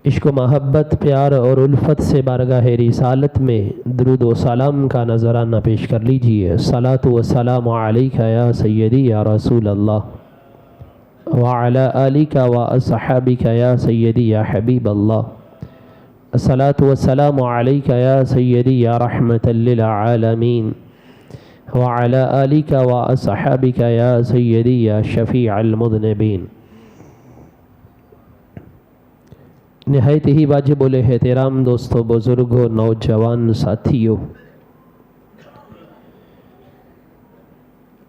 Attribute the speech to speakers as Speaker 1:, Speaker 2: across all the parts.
Speaker 1: عشق و محبت، پیار اور الفت سے بارگاہ رسالت میں درود و سلام کا نذرانہ پیش کر لیجئے۔ صلاۃ و سلام علیک یا سیدی یا رسول اللہ وعلی آلک و اصحابک یا سیدی یا حبیب اللہ۔ صلاۃ و سلام علیک یا سیدی یا رحمت للعالمین وعلی آلک و اصحابک یا سیدی یا شفیع المذنبین۔ نہایت ہی واجب الاحترام دوستو، بزرگوں، نوجوان ساتھیوں،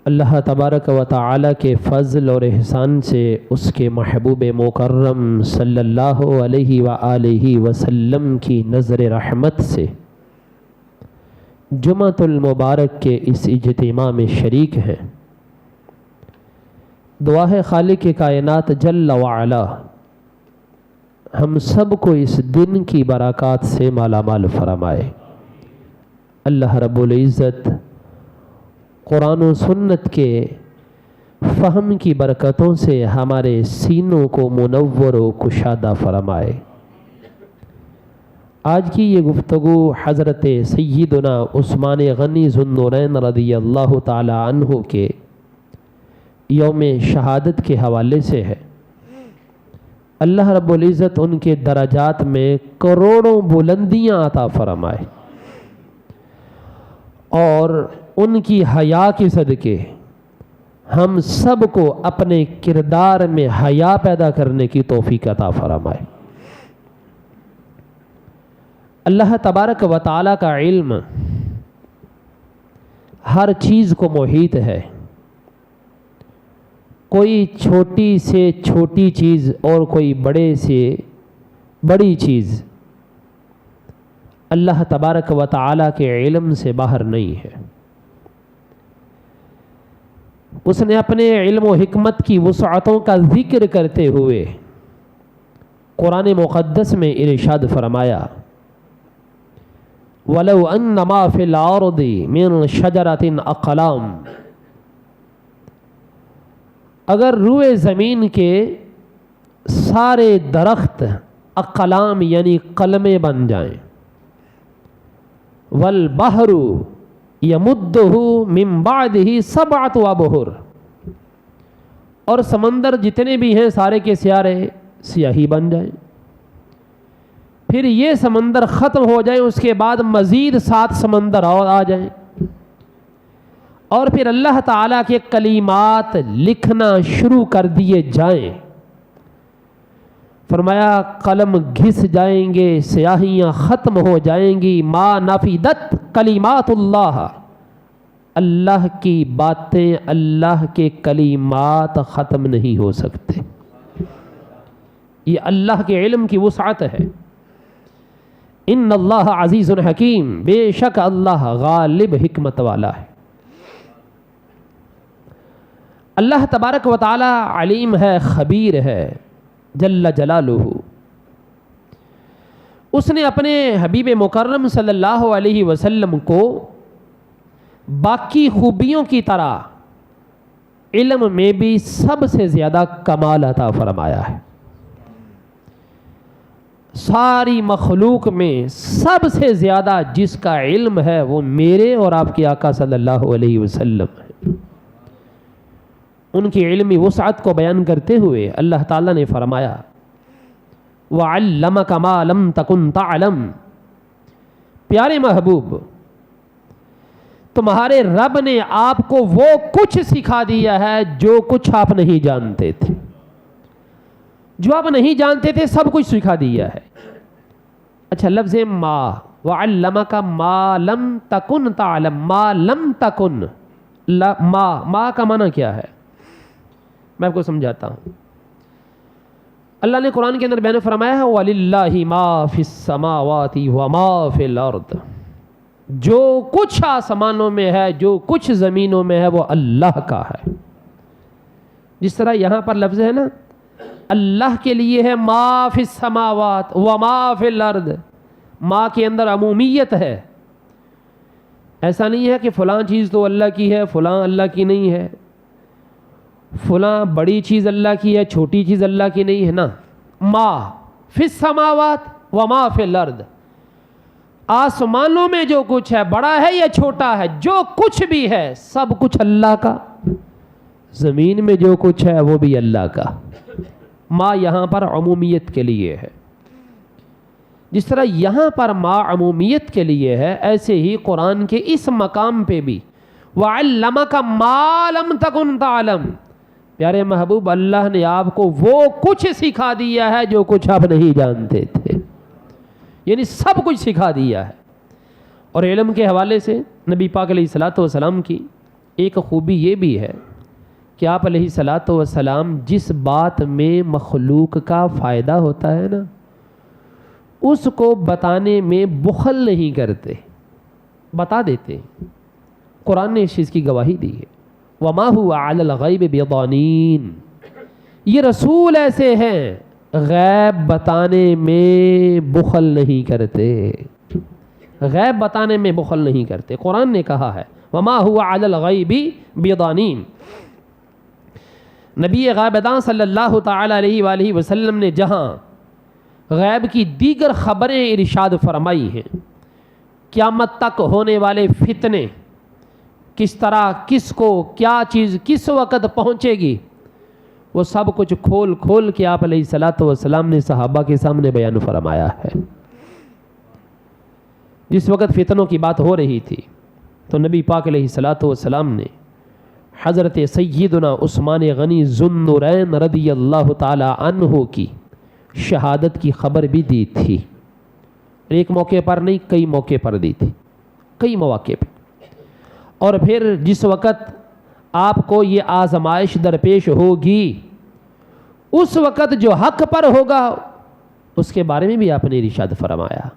Speaker 1: اللہ تبارک و تعالی کے فضل اور احسان سے اس کے محبوب مکرم صلی اللہ علیہ وآلہ وسلم کی نظر رحمت سے جمعۃ المبارک کے اس اجتماع میں شریک ہیں۔ دعا ہے خالق کائنات جل وعلا ہم سب کو اس دن کی برکات سے مالا مال فرمائے۔ اللہ رب العزت قرآن و سنت کے فہم کی برکتوں سے ہمارے سینوں کو منور و کشادہ فرمائے۔ آج کی یہ گفتگو حضرت سیدنا عثمان غنی ذو النورین رضی اللہ تعالی عنہ کے یوم شہادت کے حوالے سے ہے۔ اللہ رب العزت ان کے درجات میں کروڑوں بلندیاں عطا فرمائے اور ان کی حیا کے صدقے ہم سب کو اپنے کردار میں حیا پیدا کرنے کی توفیق عطا فرمائے۔ اللہ تبارک و تعالی کا علم ہر چیز کو محیط ہے۔ کوئی چھوٹی سے چھوٹی چیز اور کوئی بڑے سے بڑی چیز اللہ تبارک و تعالی کے علم سے باہر نہیں ہے۔ اس نے اپنے علم و حکمت کی وسعتوں کا ذکر کرتے ہوئے قرآن مقدس میں ارشاد فرمایا، وَلَوْ أَنَّ مَا فِي الْأَرْضِ مِن شَجَرَةٍ أَقْلَامٍ، اگر روئے زمین کے سارے درخت اقلام یعنی قلمیں بن جائیں، والبحر یمدہ من بعدہ سبعۃ ابحر، اور سمندر جتنے بھی ہیں سارے کے سارے سیاہی بن جائیں، پھر یہ سمندر ختم ہو جائیں، اس کے بعد مزید 7 سمندر اور آ جائیں، اور پھر اللہ تعالیٰ کے کلمات لکھنا شروع کر دیے جائیں، فرمایا قلم گھس جائیں گے، سیاہیاں ختم ہو جائیں گی، ما نفدت کلمات اللہ، اللہ کی باتیں، اللہ کے کلمات ختم نہیں ہو سکتے۔ یہ اللہ کے علم کی وسعت ہے۔ ان اللہ عزیز حکیم، بے شک اللہ غالب حکمت والا ہے۔ اللہ تبارک و تعالی علیم ہے، خبیر ہے، جل جلالہ۔ اس نے اپنے حبیب مکرم صلی اللہ علیہ وسلم کو باقی خوبیوں کی طرح علم میں بھی سب سے زیادہ کمال عطا فرمایا ہے۔ ساری مخلوق میں سب سے زیادہ جس کا علم ہے وہ میرے اور آپ کے آقا صلی اللہ علیہ وسلم ہے۔ ان کی علمی وسعت کو بیان کرتے ہوئے اللہ تعالیٰ نے فرمایا، وَعَلَّمَكَ مَا لَمْ تَكُنْ تَعْلَمْ، پیارے محبوب تمہارے رب نے آپ کو وہ کچھ سکھا دیا ہے جو کچھ آپ نہیں جانتے تھے۔ جو آپ نہیں جانتے تھے سب کچھ سکھا دیا ہے۔ اچھا، لفظ ما، وَعَلَّمَكَ مَا لَمْ تَكُنْ تَعْلَمْ، ما لم تکن، ما کا معنی کیا ہے؟ میں آپ کو سمجھاتا ہوں۔ اللہ نے قرآن کے اندر بیان فرمایا ہے، وَلِلَّهِ مَا فِي السَّمَاوَاتِ وَمَا فِي الْأَرْضِ، جو کچھ آسمانوں میں ہے، جو کچھ زمینوں میں ہے، وہ اللہ کا ہے۔ جس طرح یہاں پر لفظ ہے نا، اللہ کے لیے ہے ما فی السماوات وما فی الارض، ما کے اندر عمومیت ہے۔ ایسا نہیں ہے کہ فلاں چیز تو اللہ کی ہے، فلاں اللہ کی نہیں ہے، فلاں بڑی چیز اللہ کی ہے، چھوٹی چیز اللہ کی نہیں ہے نا۔ ما فی السماوات وما فی الارض، آسمانوں میں جو کچھ ہے بڑا ہے یا چھوٹا ہے، جو کچھ بھی ہے سب کچھ اللہ کا، زمین میں جو کچھ ہے وہ بھی اللہ کا۔ ما یہاں پر عمومیت کے لیے ہے، جس طرح یہاں پر ما عمومیت کے لیے ہے، ایسے ہی قرآن کے اس مقام پہ بھی وَعَلَّمَكَ مَا لَمْ تَكُنْ تَعْلَمْ، پیارے محبوب اللہ نے آپ کو وہ کچھ سکھا دیا ہے جو کچھ آپ نہیں جانتے تھے، یعنی سب کچھ سکھا دیا ہے۔ اور علم کے حوالے سے نبی پاک علیہ الصلوۃ والسلام کی ایک خوبی یہ بھی ہے کہ آپ علیہ الصلوۃ والسلام جس بات میں مخلوق کا فائدہ ہوتا ہے نا، اس کو بتانے میں بخل نہیں کرتے، بتا دیتے۔ قرآن نے اس چیز کی گواہی دی ہے، وَمَا هُوَ عَلَى الْغَيْبِ بِضَنِينَ، یہ رسول ایسے ہیں غیب بتانے میں بخل نہیں کرتے، غیب بتانے میں بخل نہیں کرتے۔ قرآن نے کہا ہے وَمَا هُوَ عَلَى الْغَيْبِ بِضَنِينَ۔ نبی غیبداں صلی اللہ تعالی علیہ وآلہ وسلم نے جہاں غیب کی دیگر خبریں ارشاد فرمائی ہیں، قیامت تک ہونے والے فتنے، کس طرح کس کو کیا چیز کس وقت پہنچے گی، وہ سب کچھ کھول کھول کے آپ علیہ الصلوۃ والسلام نے صحابہ کے سامنے بیان فرمایا ہے۔ جس وقت فتنوں کی بات ہو رہی تھی تو نبی پاک علیہ الصلوۃ والسلام نے حضرت سیدنا عثمان غنی ذو النورین رضی اللہ تعالی عنہ کی شہادت کی خبر بھی دی تھی، ایک موقع پر نہیں کئی موقع پر دی تھی، کئی مواقع پہ۔ اور پھر جس وقت آپ کو یہ آزمائش درپیش ہوگی، اس وقت جو حق پر ہوگا اس کے بارے میں بھی آپ نے ارشاد فرمایا۔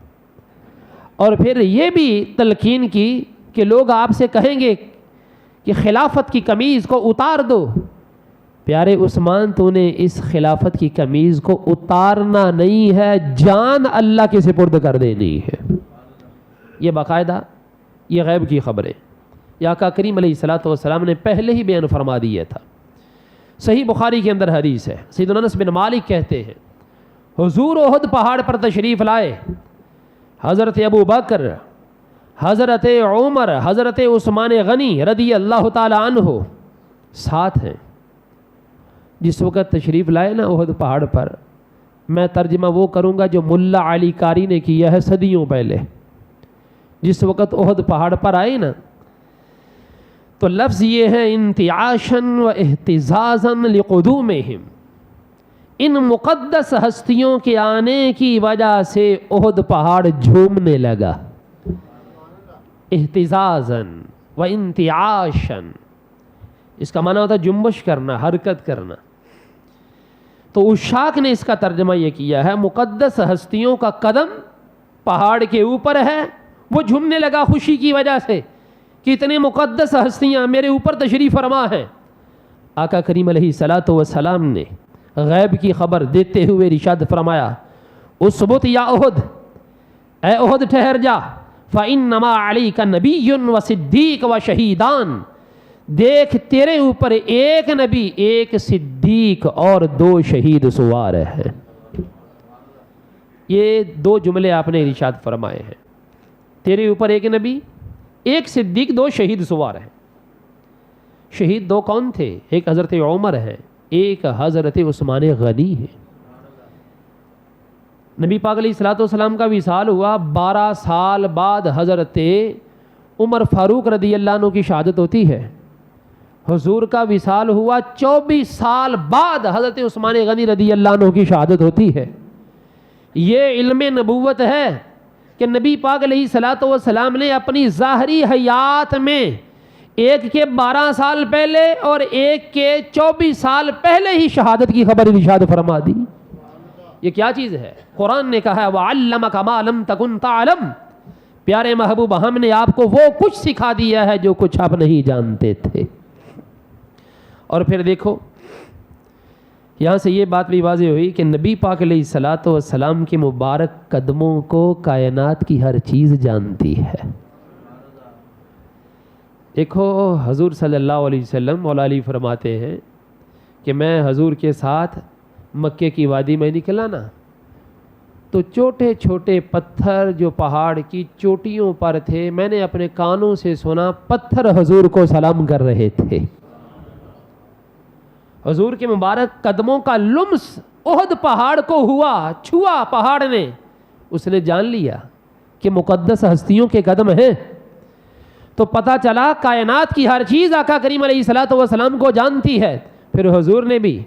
Speaker 1: اور پھر یہ بھی تلقین کی کہ لوگ آپ سے کہیں گے کہ خلافت کی قمیض کو اتار دو، پیارے عثمان تو نے اس خلافت کی قمیض کو اتارنا نہیں ہے، جان اللہ کے سپرد کر دینی ہے۔ یہ باقاعدہ یہ غیب کی خبریں یا آقا کریم علیہ الصلوۃ والسلام نے پہلے ہی بیان فرما دیا تھا۔ صحیح بخاری کے اندر حدیث ہے، سیدنا انس بن مالک کہتے ہیں حضور احد پہاڑ پر تشریف لائے، حضرت ابو بکر، حضرت عمر، حضرت عثمان غنی رضی اللہ تعالی عنہ ساتھ ہیں۔ جس وقت تشریف لائے نا احد پہاڑ پر، میں ترجمہ وہ کروں گا جو ملا علی کاری نے کیا ہے صدیوں پہلے۔ جس وقت احد پہاڑ پر آئے نا تو لفظ یہ ہے انتعاشا و احتزازا لقدومہم، ان مقدس ہستیوں کے آنے کی وجہ سے احد پہاڑ جھومنے لگا۔ احتزازا و انتعاشا، اس کا معنی ہوتا ہے جنبش کرنا، حرکت کرنا۔ تو عشاق نے اس کا ترجمہ یہ کیا ہے مقدس ہستیوں کا قدم پہاڑ کے اوپر ہے، وہ جھومنے لگا خوشی کی وجہ سے کہ اتنے مقدس ہستیاں میرے اوپر تشریف فرما ہیں۔ آقا کریم علیہ الصلوۃ والسلام نے غیب کی خبر دیتے ہوئے ارشاد فرمایا اثبت یا احد، اے احد ٹھہر جا، فإنما علیک نبی و صدیق و شہیدان، دیکھ تیرے اوپر ایک نبی، ایک صدیق اور 2 شہید سوار ہیں۔ یہ 2 جملے آپ نے ارشاد فرمائے ہیں، تیرے اوپر ایک نبی، ایک صدیق، 2 شہید سوار ہیں۔ شہید 2 کون تھے؟ ایک حضرت عمر ہے، ایک حضرت عثمان غنی ہے۔ نبی پاک علیہ الصلوۃ والسلام کا وصال ہوا، 12 سال بعد حضرت عمر فاروق رضی اللہ عنہ کی شہادت ہوتی ہے۔ حضور کا وصال ہوا 24 سال بعد حضرت عثمان غنی رضی اللہ عنہ کی شہادت ہوتی ہے۔ یہ علم نبوت ہے کہ نبی پاک علیہ الصلوۃ والسلام نے اپنی ظاہری حیات میں ایک کے 12 سال پہلے اور ایک کے 24 سال پہلے ہی شہادت کی خبر ارشاد فرما دی۔ یہ کیا چیز ہے؟ قرآن نے کہا ہے وَعَلَّمَكَ مَا لَمْ تَكُنْ تَعْلَمْ، پیارے محبوب ہم نے آپ کو وہ کچھ سکھا دیا ہے جو کچھ آپ نہیں جانتے تھے۔ اور پھر دیکھو یہاں سے یہ بات بھی واضح ہوئی کہ نبی پاک علیہ الصلوۃ والسلام کے مبارک قدموں کو کائنات کی ہر چیز جانتی ہے۔ دیکھو حضور صلی اللہ علیہ وسلم مولا علی فرماتے ہیں کہ میں حضور کے ساتھ مکے کی وادی میں نکلا نا تو چھوٹے چھوٹے پتھر جو پہاڑ کی چوٹیوں پر تھے، میں نے اپنے کانوں سے سنا پتھر حضور کو سلام کر رہے تھے۔ حضور کے مبارک قدموں کا لمس احد پہاڑ کو ہوا، چھوا پہاڑ نے، اس نے جان لیا کہ مقدس ہستیوں کے قدم ہیں۔ تو پتہ چلا کائنات کی ہر چیز آقا کریم علیہ الصلوۃ والسلام کو جانتی ہے۔ پھر حضور نے بھی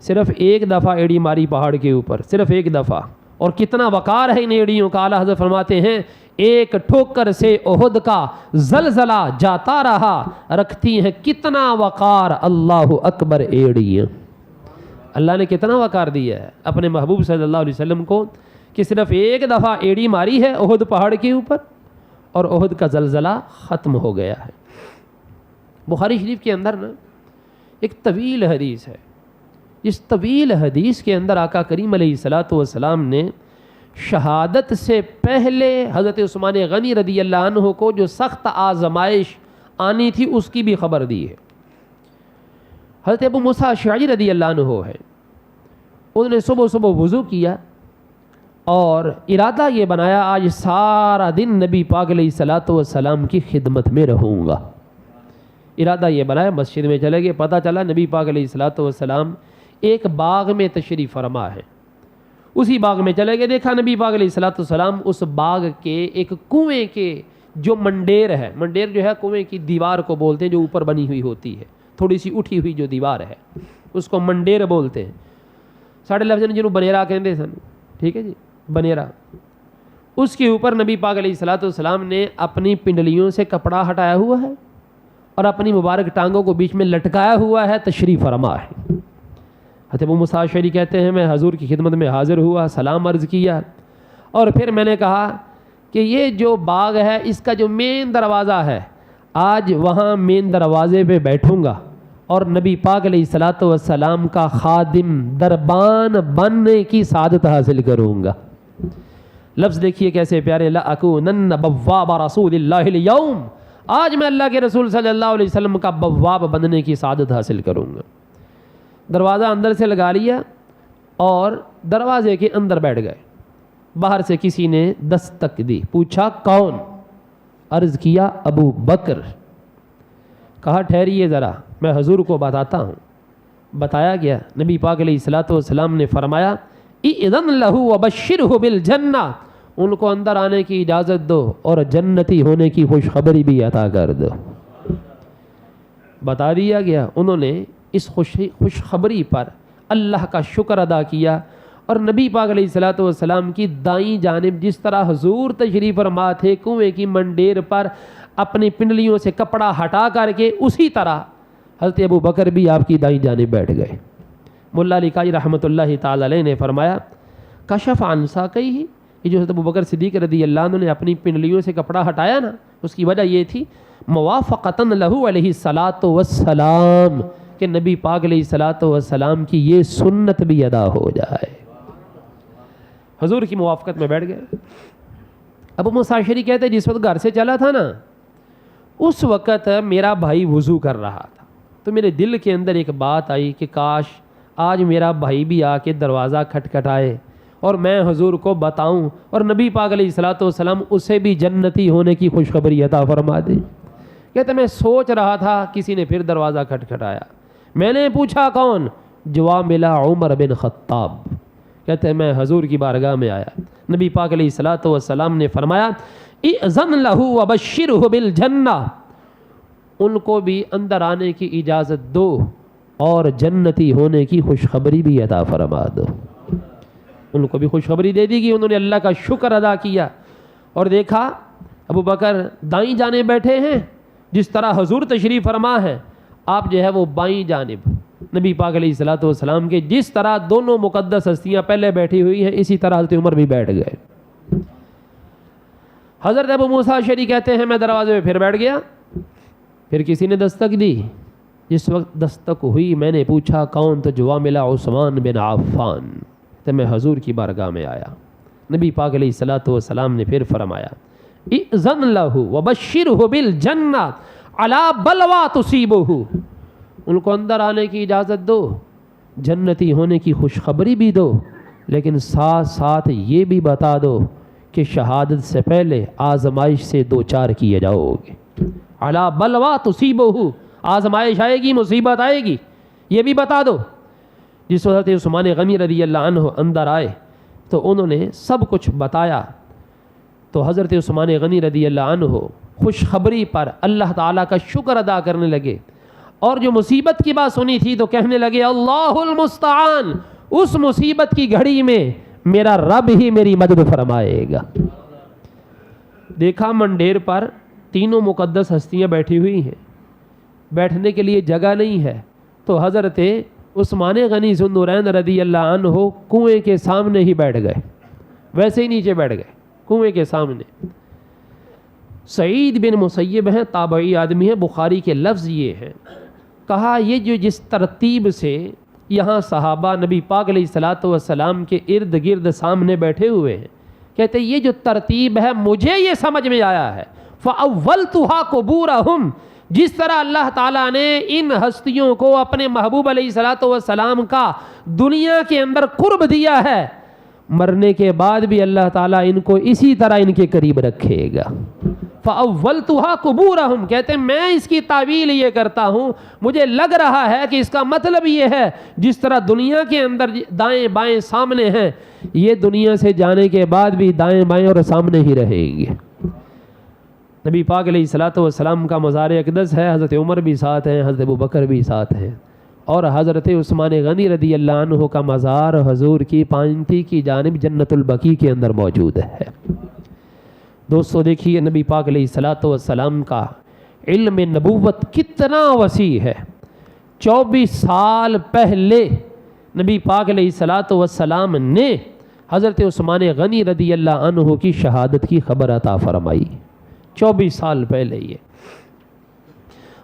Speaker 1: صرف ایک دفعہ ایڑی ماری پہاڑ کے اوپر، صرف ایک دفعہ، اور کتنا وقار ہے ان ایڑیوں کا۔ اعلیٰ حضرت فرماتے ہیں ایک ٹھوکر سے احد کا زلزلہ جاتا رہا، رکھتی ہیں کتنا وقار، اللہ اکبر ایڑیاں۔ اللہ نے کتنا وقار دیا ہے اپنے محبوب صلی اللہ علیہ وسلم کو کہ صرف ایک دفعہ ایڑی ماری ہے احد پہاڑ کے اوپر اور احد کا زلزلہ ختم ہو گیا ہے۔ بخاری شریف کے اندر نا ایک طویل حدیث ہے، اس طویل حدیث کے اندر آقا کریم علیہ الصلوۃ والسلام نے شہادت سے پہلے حضرت عثمان غنی رضی اللہ عنہ کو جو سخت آزمائش آنی تھی اس کی بھی خبر دی ہے۔ حضرت ابو موسیٰ اشعری رضی اللہ عنہ ہے، انہوں نے صبح صبح وضو کیا اور ارادہ یہ بنایا آج سارا دن نبی پاک علیہ الصلوۃ والسلام کی خدمت میں رہوں گا۔ ارادہ یہ بنایا، مسجد میں چلے گئے، پتہ چلا نبی پاک علیہ الصلوۃ والسلام ایک باغ میں تشریف فرما ہے۔ اسی باغ میں چلے گئے، دیکھا نبی پاک علیہ الصلوۃ والسلام اس باغ کے ایک کنویں کے جو منڈیر ہے، منڈیر جو ہے کنویں کی دیوار کو بولتے ہیں جو اوپر بنی ہوئی ہوتی ہے، تھوڑی سی اٹھی ہوئی جو دیوار ہے اس کو منڈیر بولتے ہیں۔ ساڑھے لفظ جنہوں بنیرا کہتے سن، ٹھیک ہے جی، بنیرا۔ اس کے اوپر نبی پاک علیہ الصلوۃ والسلام نے اپنی پنڈلیوں سے کپڑا ہٹایا ہوا ہے اور اپنی مبارک ٹانگوں کو بیچ میں لٹکایا ہوا ہے، تشریف فرما ہے۔ حضرت ابو موسیٰ اشعری کہتے ہیں میں حضور کی خدمت میں حاضر ہوا، سلام عرض کیا، اور پھر میں نے کہا کہ یہ جو باغ ہے اس کا جو مین دروازہ ہے، آج وہاں مین دروازے پہ بیٹھوں گا اور نبی پاک علیہ الصلوۃ والسلام کا خادم دربان بننے کی سعادت حاصل کروں گا۔ لفظ دیکھیے کیسے پیارے، لَأَكُونَنَّ بَوَّابَ رَسُولِ اللَّهِ الْيَوْمِ، آج میں اللہ کے رسول صلی اللہ علیہ وسلم کا بواب بننے کی سعادت حاصل کروں گا۔ دروازہ اندر سے لگا لیا اور دروازے کے اندر بیٹھ گئے۔ باہر سے کسی نے دستک دی، پوچھا کون؟ عرض کیا ابو بکر۔ کہا ٹھہریے ذرا میں حضور کو بتاتا ہوں۔ بتایا گیا، نبی پاک علیہ الصلوۃ والسلام نے فرمایا اِذَنْ لَهُ وَبَشِّرْهُ بِالْجَنَّةِ، ان کو اندر آنے کی اجازت دو اور جنتی ہونے کی خوشخبری بھی عطا کر دو۔ بتا دیا گیا، انہوں نے اس خوشخبری پر اللہ کا شکر ادا کیا اور نبی پاک علیہ الصلوۃ والسلام کی دائیں جانب جس طرح حضور تشریف فرما تھے کنویں کی منڈیر پر اپنی پنڈلیوں سے کپڑا ہٹا کر کے، اسی طرح حضرت ابو بکر بھی آپ کی دائیں جانب بیٹھ گئے۔ مولا علی قاری رحمۃ اللہ تعالی علیہ نے فرمایا کشف عن ساقیہ، یہ جو حضرت ابو بکر صدیق رضی اللہ عنہ نے اپنی پنڈلیوں سے کپڑا ہٹایا نا، اس کی وجہ یہ تھی موافقتاً لہ علیہ الصلاۃ والسلام، کہ نبی پاک علیہ الصلاۃ والسلام کی یہ سنت بھی ادا ہو جائے۔ حضور کی موافقت میں بیٹھ گئے۔ ابو موسیٰ اشعری کہتے جس وقت گھر سے چلا تھا نا، اس وقت میرا بھائی وضو کر رہا تھا، تو میرے دل کے اندر ایک بات آئی کہ کاش آج میرا بھائی بھی آ کے دروازہ کھٹکھٹائے اور میں حضور کو بتاؤں اور نبی پاک علیہ الصلوۃ والسلام اسے بھی جنتی ہونے کی خوشخبری عطا فرما دیں۔ کہتے میں سوچ رہا تھا، کسی نے پھر دروازہ کھٹکھٹایا، میں نے پوچھا کون؟ جواب ملا عمر بن خطاب۔ کہتے ہیں میں حضور کی بارگاہ میں آیا، نبی پاک علیہ الصلوۃ والسلام نے فرمایا اِذَنْ لَهُ وَبَشِّرْهُ بِالْجَنَّةِ، ان کو بھی اندر آنے کی اجازت دو اور جنتی ہونے کی خوشخبری بھی عطا فرما دو۔ ان کو بھی خوشخبری دے دی گئی، انہوں نے اللہ کا شکر ادا کیا اور دیکھا ابو بکر دائیں جانب بیٹھے ہیں، جس طرح حضور تشریف فرما ہے، آپ جو ہے وہ بائیں جانب نبی پاک علیہ الصلوۃ والسلام کے، جس طرح دونوں مقدس ہستیاں پہلے بیٹھی ہوئی ہیں اسی طرح حضرت عمر بھی بیٹھ گئے۔ حضرت ابو موسیٰ اشعری کہتے ہیں میں دروازے پہ پھر بیٹھ گیا، پھر کسی نے دستک دی، جس وقت دستک ہوئی میں نے پوچھا کون؟ تو جواب ملا عثمان بن عفان۔ تو میں حضور کی بارگاہ میں آیا، نبی پاک علیہ الصلوۃ والسلام نے پھر فرمایا اِذَنْ لَهُ وَبَشِّرْهُ بِالْجَنَّةِ عَلَى بَلْوَىٰ تُصِيبُهُ، ان کو اندر آنے کی اجازت دو، جنتی ہونے کی خوشخبری بھی دو لیکن ساتھ ساتھ یہ بھی بتا دو کہ شہادت سے پہلے آزمائش سے دو چار کیے جاؤ گے. علی بلوا تصیبہ، آزمائش آئے گی، مصیبت آئے گی، یہ بھی بتا دو. جس وقت عثمان غنی رضی اللہ عنہ اندر آئے تو انہوں نے سب کچھ بتایا. تو حضرت عثمان غنی رضی اللہ عنہ خوشخبری پر اللہ تعالیٰ کا شکر ادا کرنے لگے، اور جو مصیبت کی بات سنی تھی تو کہنے لگے اللہ المستعان، اس مصیبت کی گھڑی میں میرا رب ہی میری مدد فرمائے گا. دیکھا منڈیر پر تینوں مقدس ہستیاں بیٹھی ہوئی ہیں، بیٹھنے کے لیے جگہ نہیں ہے، تو حضرت عثمان غنی ذو النورین رضی اللہ عنہ کنویں کے سامنے ہی بیٹھ گئے، ویسے ہی نیچے بیٹھ گئے کنویں کے سامنے. سعید بن مسیب ہیں، تابعی آدمی ہیں، بخاری کے لفظ یہ ہیں. کہا یہ جو جس ترتیب سے یہاں صحابہ نبی پاک علیہ الصلاۃ والسلام کے ارد گرد سامنے بیٹھے ہوئے ہیں، کہتے یہ جو ترتیب ہے مجھے یہ سمجھ میں آیا ہے. فَأَوَّلْتُهَا قُبُورَهُمْ، جس طرح اللہ تعالیٰ نے ان ہستیوں کو اپنے محبوب علیہ الصلاۃ والسلام کا دنیا کے اندر قرب دیا ہے، مرنے کے بعد بھی اللہ تعالیٰ ان کو اسی طرح ان کے قریب رکھے گا. فَأَوَّلْتُهَا قُبُورَهُمْ، کہتے ہیں میں اس کی تعویل یہ کرتا ہوں، مجھے لگ رہا ہے کہ اس کا مطلب یہ ہے جس طرح دنیا کے اندر دائیں بائیں سامنے ہیں، یہ دنیا سے جانے کے بعد بھی دائیں بائیں اور سامنے ہی رہیں گے. نبی پاک علیہ الصلاۃ والسلام کا مزار اقدس ہے، حضرت عمر بھی ساتھ ہیں، حضرت ابوبکر بھی ساتھ ہیں، اور حضرت عثمان غنی رضی اللہ عنہ کا مزار حضور کی پانتی کی جانب جنت البقیع کے اندر موجود ہے. دوستو دیکھیے نبی پاک علیہ الصلاۃ والسلام کا علم نبوت کتنا وسیع ہے. 24 سال پہلے نبی پاک علیہ الصلاۃ والسلام نے حضرت عثمان غنی رضی اللہ عنہ کی شہادت کی خبر عطا فرمائی. 24 سال پہلے یہ.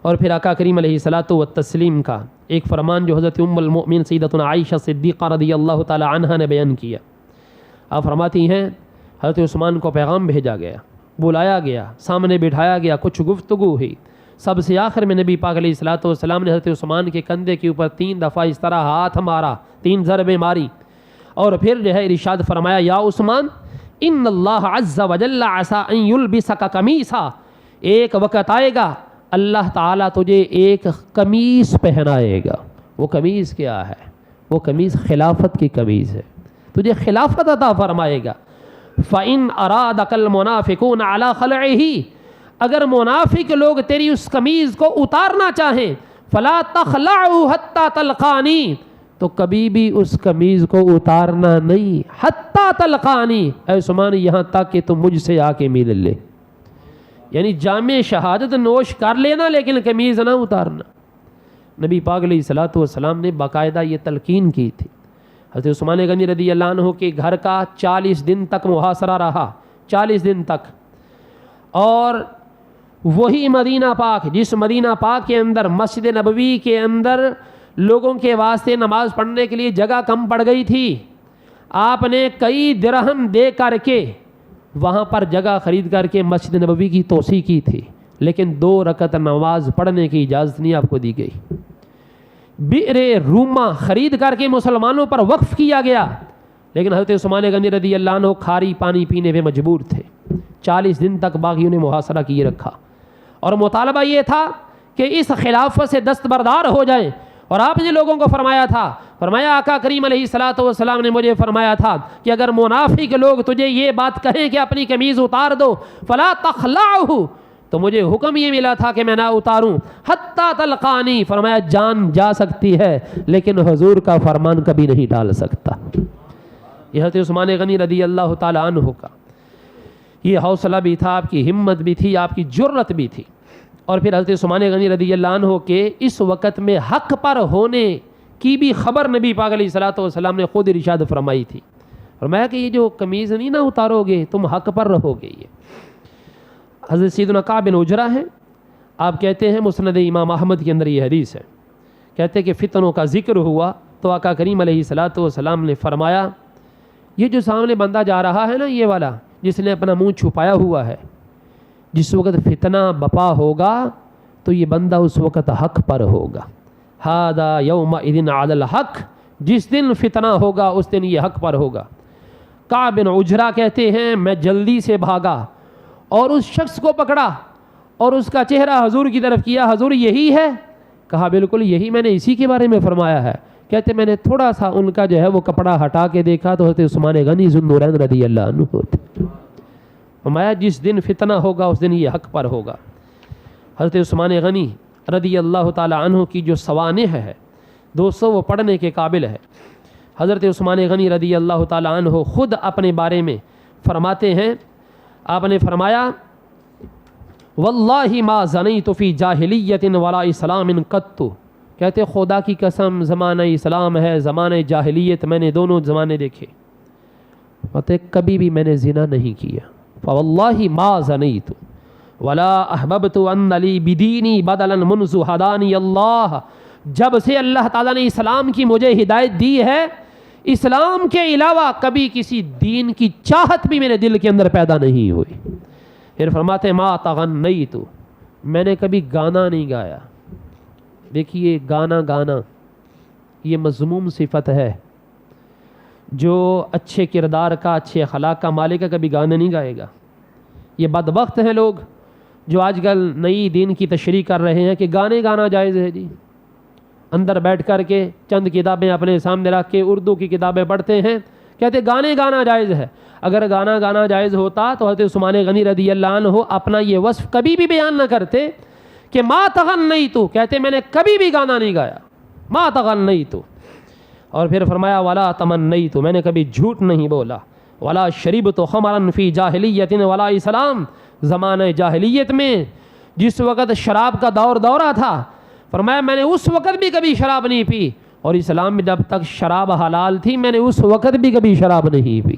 Speaker 1: اور پھر آقا کریم علیہ الصلاۃ والتسلیم کا ایک فرمان جو حضرت ام المؤمن سیدتنا عائشہ صدیقہ رضی اللہ تعالی عنہا نے بیان کیا. آپ فرماتی ہیں حضرت عثمان کو پیغام بھیجا گیا، بلایا گیا، سامنے بٹھایا گیا، کچھ گفتگو ہوئی. سب سے آخر میں نبی پاک علیہ الصلاۃ والسلام نے حضرت عثمان کے کندھے کے اوپر 3 دفعہ اس طرح ہاتھ مارا، 3 ضربیں ماری، اور پھر جو ہے ارشاد فرمایا یا عثمان ان اللہ عز وجل عسى ان یلبسک قمیصا، ایک وقت آئے گا اللہ تعالیٰ تجھے ایک قمیص پہنائے گا. وہ قمیص کیا ہے؟ وہ قمیص خلافت کی قمیص ہے، تجھے خلافت عطا فرمائے گا. فَإِنْ أَرَادَكَ الْمُنَافِقُونَ عَلَى خَلْعِهِ، اگر منافق لوگ تیری اس قمیض کو اتارنا چاہیں فَلَا تَخْلَعُوا حَتَّى تَلْقَانِي، تو کبھی بھی اس قمیض کو اتارنا نہیں. حَتَّى تَلْقَانِي، اے عثمان یہاں تک کہ تم مجھ سے آ کے مل لے، یعنی جام شہادت نوش کر لینا لیکن قمیض نہ اتارنا. نبی پاک علیہ الصلاۃ والسلام نے باقاعدہ یہ تلقین کی تھی. حضرت عثمان غنی رضی اللہ عنہ کے گھر کا 40 دن تک محاصرہ رہا، 40 دن تک. اور وہی مدینہ پاک، جس مدینہ پاک کے اندر مسجد نبوی کے اندر لوگوں کے واسطے نماز پڑھنے کے لیے جگہ کم پڑ گئی تھی، آپ نے کئی درہم دے کر کے وہاں پر جگہ خرید کر کے مسجد نبوی کی توسیع کی تھی، لیکن 2 رکعت نماز پڑھنے کی اجازت نہیں آپ کو دی گئی. بئر روما خرید کر کے مسلمانوں پر وقف کیا گیا، لیکن حضرت عثمان غنی رضی اللہ عنہ کھاری پانی پینے پہ مجبور تھے. 40 دن تک باغیوں نے محاصرہ کیے رکھا، اور مطالبہ یہ تھا کہ اس خلافت سے دستبردار ہو جائیں. اور آپ نے لوگوں کو فرمایا تھا، فرمایا آقا کریم علیہ الصلاۃ والسلام نے مجھے فرمایا تھا کہ اگر منافق لوگ تجھے یہ بات کہیں کہ اپنی قمیض اتار دو فلا تخلعہ، تو مجھے حکم یہ ملا تھا کہ میں نہ اتاروں. حتی تلقانی، فرمایا جان جا سکتی ہے لیکن حضور کا فرمان کبھی نہیں ڈال سکتا. یہ حضرت عثمان غنی رضی اللہ تعالی عنہ کا یہ حوصلہ بھی تھا، آپ کی ہمت بھی تھی، آپ کی جرت بھی تھی. اور پھر حضرت عثمان غنی رضی اللہ عنہ کے اس وقت میں حق پر ہونے کی بھی خبر نبی پاک علیہ الصلاۃ والسلام نے خود ارشاد فرمائی تھی. فرمایا کہ یہ جو قمیض نہیں نہ اتارو گے تم حق پر رہو گے. یہ حضرت سیدنا کعب بن عجرہ ہیں، آپ کہتے ہیں مسند امام احمد کے اندر یہ حدیث ہے، کہتے ہیں کہ فتنوں کا ذکر ہوا تو آقا کریم علیہ الصلاۃ والسلام نے فرمایا یہ جو سامنے بندہ جا رہا ہے نا، یہ والا جس نے اپنا منہ چھپایا ہوا ہے، جس وقت فتنہ بپا ہوگا تو یہ بندہ اس وقت حق پر ہوگا. ھذا یومئذ علی الحق، جس دن فتنہ ہوگا اس دن یہ حق پر ہوگا۔ کعب بن عجرہ کہتے ہیں میں جلدی سے بھاگا اور اس شخص کو پکڑا اور اس کا چہرہ حضور کی طرف کیا، حضور یہی ہے؟ کہا بالکل یہی، میں نے اسی کے بارے میں فرمایا ہے۔ کہتے میں نے تھوڑا سا ان کا جو ہے وہ کپڑا ہٹا کے دیکھا تو حضرت عثمان غنی ذو النورین رضی اللہ عنہ ہوتے۔ فرمایا جس دن فتنہ ہوگا اس دن یہ حق پر ہوگا۔ حضرت عثمان غنی رضی اللہ تعالی عنہ کی جو سوانح ہے دوستو وہ پڑھنے کے قابل ہے۔ حضرت عثمان غنی رضی اللہ تعالی عنہ خود اپنے بارے میں فرماتے ہیں، آپ نے فرمایا واللہ ما زنیت فی جاہلیت ولا اسلام قط، کہتے خدا کی قسم زمانہ اسلام ہے زمانہ جاہلیت میں نے دونوں زمانے دیکھے، کہتے کبھی بھی میں نے زنا نہیں کیا۔ فواللہ ما زنیت ولا احببت ان لی بدینی بدلا منذ ہدانی اللہ، جب سے اللہ تعالیٰ نے اسلام کی مجھے ہدایت دی ہے اسلام کے علاوہ کبھی کسی دین کی چاہت بھی میرے دل کے اندر پیدا نہیں ہوئی۔ پھر فرماتے ما تغنیت، میں نے کبھی گانا نہیں گایا۔ دیکھیے گانا یہ مذموم صفت ہے، جو اچھے کردار کا اچھے اخلاق کا مالک ہے کبھی گانا نہیں گائے گا۔ یہ بدبخت ہیں لوگ جو آج کل نئی دین کی تشریح کر رہے ہیں کہ گانا جائز ہے جی، اندر بیٹھ کر کے چند کتابیں اپنے سامنے رکھ کے اردو کی کتابیں پڑھتے ہیں، کہتے گانا جائز ہے۔ اگر گانا جائز ہوتا تو حضرت عثمان غنی رضی اللہ عنہ اپنا یہ وصف کبھی بھی بیان نہ کرتے کہ ما تغنیت، کہتے میں نے کبھی بھی گانا نہیں گایا، ما تغنیت۔ اور پھر فرمایا ولا تمنیت، میں نے کبھی جھوٹ نہیں بولا، ولا شربت خمرا فی جاہلیت ولا اسلام، زمانہ جاہلیت میں جس وقت شراب کا دورہ تھا فرمایا میں نے اس وقت بھی کبھی شراب نہیں پی، اور اسلام میں جب تک شراب حلال تھی میں نے اس وقت بھی کبھی شراب نہیں پی۔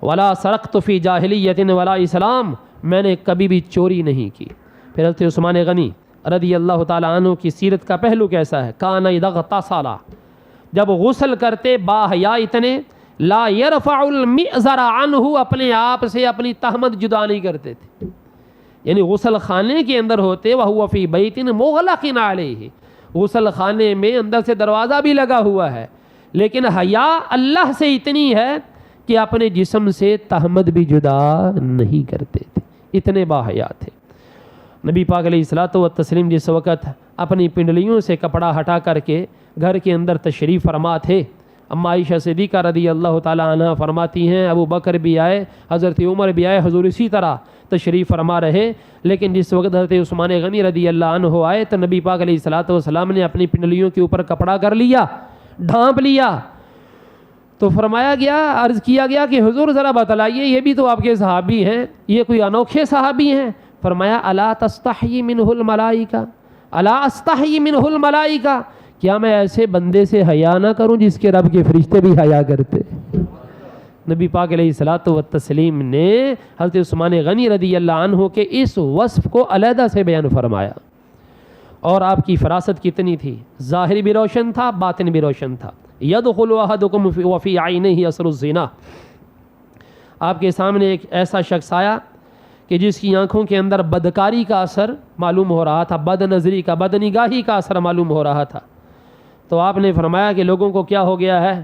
Speaker 1: ولا سرقت فی جاہلیت ولا اسلام، میں نے کبھی بھی چوری نہیں کی۔ پھر حضرت عثمان غنی رضی اللہ تعالیٰ عنہ کی سیرت کا پہلو کیسا ہے؟ کان اذا اغتسل، جب غسل کرتے باحیا اتنے لا یرفع المئزر عنہ، اپنے آپ سے اپنی تہمت جدا نہیں کرتے تھے، یعنی غسل خانے کے اندر ہوتے وہو فی بیت مغلق علیہ، غسل خانے میں اندر سے دروازہ بھی لگا ہوا ہے لیکن حیا اللہ سے اتنی ہے کہ اپنے جسم سے تہمت بھی جدا نہیں کرتے تھے، اتنے باحیا تھے۔ نبی پاک علیہ الصلوۃ والتسلیم جس وقت اپنی پنڈلیوں سے کپڑا ہٹا کر کے گھر کے اندر تشریف فرما تھے، اما عائشہ صدیقہ رضی اللہ تعالیٰ عنہ فرماتی ہیں ابو بکر بھی آئے، حضرت عمر بھی آئے، حضور اسی طرح تشریف فرما رہے، لیکن جس وقت حضرت عثمان غنی رضی اللہ عنہ آئے تو نبی پاک علیہ الصلوۃ والسلام نے اپنی پنڈلیوں کے اوپر کپڑا کر لیا، ڈھانپ لیا، تو فرمایا گیا، عرض کیا گیا کہ حضور ذرا بتلائیے یہ بھی تو آپ کے صحابی ہیں، یہ کوئی انوکھے صحابی ہیں؟ فرمایا الا تستحی منہ الملائکہ، الا استحی منہ الملائکہ، کیا میں ایسے بندے سے حیا نہ کروں جس کے رب کے فرشتے بھی حیا کرتے؟ نبی پاک علیہ الصلوۃ والتسلیم نے حضرت عثمان غنی رضی اللہ عنہ کے اس وصف کو علیحدہ سے بیان فرمایا، اور آپ کی فراست کتنی تھی، ظاہر بھی روشن تھا باطن بھی روشن تھا۔ یدخل احدکم وفی عینہ اثر الزنا، آپ کے سامنے ایک ایسا شخص آیا کہ جس کی آنکھوں کے اندر بدکاری کا اثر معلوم ہو رہا تھا، بد نظری کا، بد نگاہی کا اثر معلوم ہو رہا تھا، تو آپ نے فرمایا کہ لوگوں کو کیا ہو گیا ہے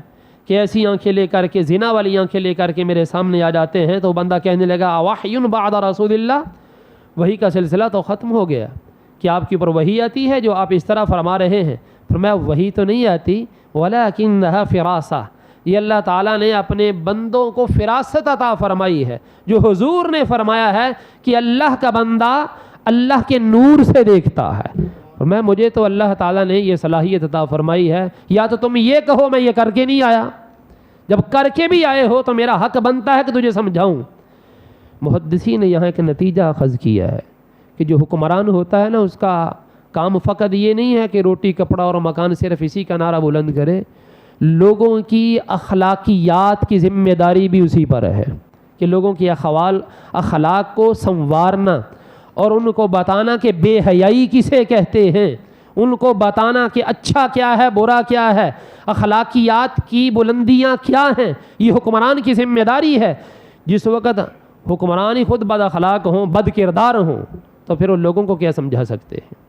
Speaker 1: کہ ایسی آنکھیں لے کر کے، زنا والی آنکھیں لے کر کے میرے سامنے آ جاتے ہیں، تو بندہ کہنے لگا اوحی بعد رسول اللہ، وحی کا سلسلہ تو ختم ہو گیا، کیا آپ کے اوپر وحی آتی ہے جو آپ اس طرح فرما رہے ہیں؟ فرمایا وحی تو نہیں آتی، ولکنھا فراسہ، یہ اللہ تعالیٰ نے اپنے بندوں کو فراست عطا فرمائی ہے، جو حضور نے فرمایا ہے کہ اللہ کا بندہ اللہ کے نور سے دیکھتا ہے، اور مجھے تو اللہ تعالیٰ نے یہ صلاحیت عطا فرمائی ہے، یا تو تم یہ کہو میں یہ کر کے نہیں آیا، جب کر کے بھی آئے ہو تو میرا حق بنتا ہے کہ تجھے سمجھاؤں۔ محدثین نے یہاں ایک نتیجہ اخذ کیا ہے کہ جو حکمران ہوتا ہے نا اس کا کام فقط یہ نہیں ہے کہ روٹی کپڑا اور مکان صرف اسی کا نعرہ بلند کرے، لوگوں کی اخلاقیات کی ذمہ داری بھی اسی پر ہے کہ لوگوں کی اخلاق کو سنوارنا اور ان کو بتانا کہ بے حیائی کسے کہتے ہیں، ان کو بتانا کہ اچھا کیا ہے برا کیا ہے، اخلاقیات کی بلندیاں کیا ہیں، یہ حکمران کی ذمہ داری ہے۔ جس وقت حکمران ہی خود بد اخلاق ہوں، بد کردار ہوں، تو پھر ان لوگوں کو کیا سمجھا سکتے ہیں؟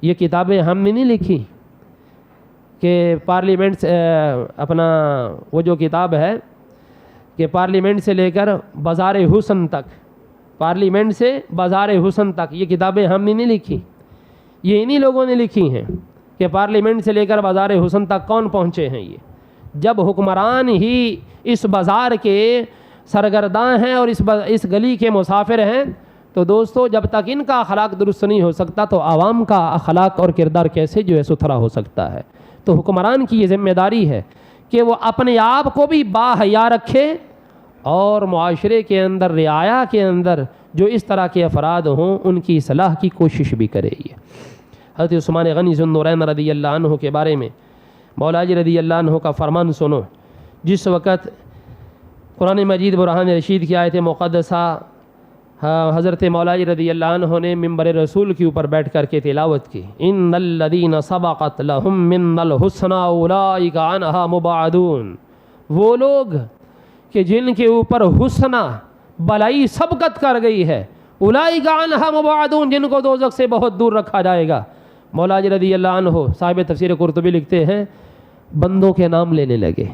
Speaker 1: یہ کتابیں ہم نے نہیں لکھی، کہ پارلیمنٹ اپنا وہ جو کتاب ہے کہ پارلیمنٹ سے لے کر بازار حسن تک، پارلیمنٹ سے بازار حسن تک، یہ کتابیں ہم نے نہیں لکھی، یہ انہی لوگوں نے لکھی ہیں کہ پارلیمنٹ سے لے کر بازار حسن تک کون پہنچے ہیں۔ یہ جب حکمران ہی اس بازار کے سرگرداں ہیں اور اس گلی کے مسافر ہیں، تو دوستو جب تک ان کا اخلاق درست نہیں ہو سکتا تو عوام کا اخلاق اور کردار کیسے جو ہے ستھرا ہو سکتا ہے۔ تو حکمران کی یہ ذمہ داری ہے کہ وہ اپنے آپ کو بھی باحیا رکھے اور معاشرے کے اندر، رعایا کے اندر جو اس طرح کے افراد ہوں ان کی اصلاح کی کوشش بھی کرے۔ یہ حضرت عثمان غنی ذو النورین رضی اللہ عنہ کے بارے میں مولا جی رضی اللہ عنہ کا فرمان سنو۔ جس وقت قرآن مجید برہان رشید کی آیت مقدسہ حضرت مولا جی رضی اللہ عنہ نے منبر رسول کے اوپر بیٹھ کر کے تلاوت کی، ان الذین سبقت لہم من الحسنی اولئک عنہا مبعدون، وہ لوگ کہ جن کے اوپر حسنہ بلائی سبقت کر گئی ہے، اولئک عنہا مبعدون، جن کو دوزخ سے بہت دور رکھا جائے گا۔ مولا جی رضی اللہ عنہ صاحب تفسیر قرطبی لکھتے ہیں بندوں کے نام لینے لگے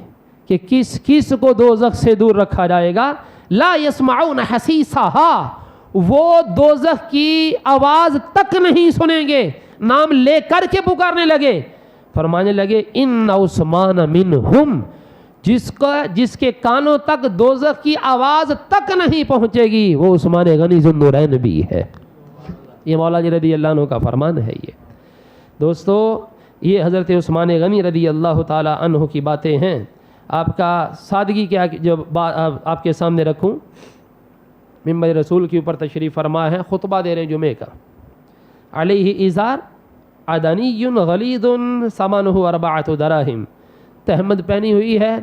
Speaker 1: کہ کس کس کو دوزخ سے دور رکھا جائے گا۔ لا یسمعون حسیسہا، وہ دوزخ کی آواز تک نہیں سنیں گے، نام لے کر کے پکارنے لگے، فرمانے لگے ان عثمان منہم، جس کے کانوں تک دوزخ کی آواز تک نہیں پہنچے گی وہ عثمان غنی ذو النورین بھی ہے۔ یہ مولا جی رضی اللہ عنہ کا فرمان ہے۔ یہ دوستو یہ حضرت عثمان غنی رضی اللہ تعالی عنہ کی باتیں ہیں۔ آپ کا سادگی کیا جو آپ کے سامنے رکھوں، منبر رسول کے اوپر تشریف فرما ہے، خطبہ دے رہے ہیں جمعے کا، علیہ ازار عدنی غلیظ ثمنہ 4 دراہم، تہمد پہنی ہوئی ہے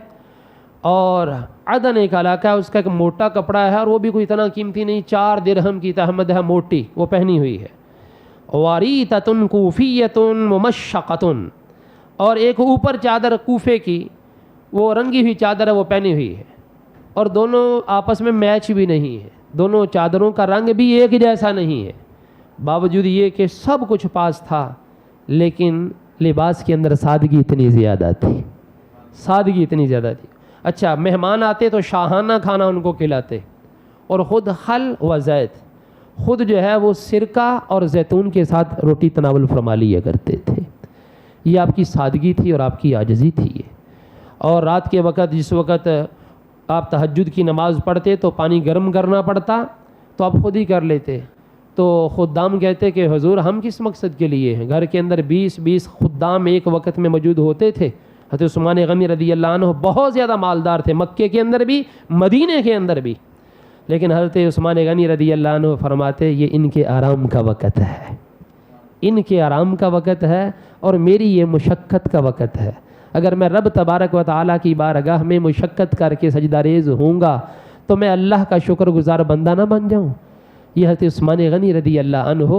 Speaker 1: اور عدن ایک علاقہ ہے، اس کا ایک موٹا کپڑا ہے اور وہ بھی کوئی اتنا قیمتی نہیں، 4 درہم کی تہمد ہے، موٹی وہ پہنی ہوئی ہے۔ واریتۃ کوفیۃ ممشقۃ، اور ایک اوپر چادر کوفے کی وہ رنگی ہوئی چادر ہے وہ پہنی ہوئی ہے، اور دونوں آپس میں میچ بھی نہیں ہے، دونوں چادروں کا رنگ بھی ایک جیسا نہیں ہے، باوجود یہ کہ سب کچھ پاس تھا لیکن لباس کے اندر سادگی اتنی زیادہ تھی، سادگی اتنی زیادہ تھی۔ اچھا مہمان آتے تو شاہانہ کھانا ان کو کھلاتے، اور خود خل و زیت، خود جو ہے وہ سرکہ اور زیتون کے ساتھ روٹی تناول فرما لیا کرتے تھے۔ یہ آپ کی سادگی تھی اور آپ کی عاجزی تھی یہ۔ اور رات کے وقت جس وقت آپ تہجد کی نماز پڑھتے تو پانی گرم کرنا پڑتا تو آپ خود ہی کر لیتے، تو خدام کہتے کہ حضور ہم کس مقصد کے لیے ہیں، گھر کے اندر 20 خدام ایک وقت میں موجود ہوتے تھے۔ حضرت عثمان غنی رضی اللہ عنہ بہت زیادہ مالدار تھے، مکے کے اندر بھی مدینے کے اندر بھی، لیکن حضرت عثمان غنی رضی اللہ عنہ فرماتے یہ ان کے آرام کا وقت ہے، ان کے آرام کا وقت ہے اور میری یہ مشقت کا وقت ہے۔ اگر میں رب تبارک و تعالیٰ کی بارگاہ میں مشقت کر کے سجدہ ریز ہوں گا تو میں اللہ کا شکر گزار بندہ نہ بن جاؤں۔ یہ حضرت عثمان غنی رضی اللہ عنہ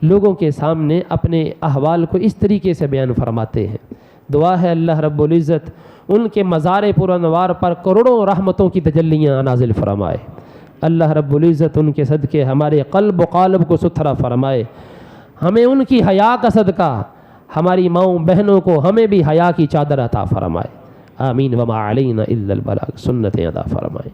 Speaker 1: لوگوں کے سامنے اپنے احوال کو اس طریقے سے بیان فرماتے ہیں۔ دعا ہے اللہ رب العزت ان کے مزار پر انوار پر کروڑوں رحمتوں کی تجلیاں نازل فرمائے۔ اللہ رب العزت ان کے صدقے ہمارے قلب و قالب کو ستھرا فرمائے، ہمیں ان کی حیا کا صدقہ، ہماری ماؤں بہنوں کو ہمیں بھی حیا کی چادر عطا فرمائے۔ آمین وما علینا الا البلاغ، سنتیں ادا فرمائے۔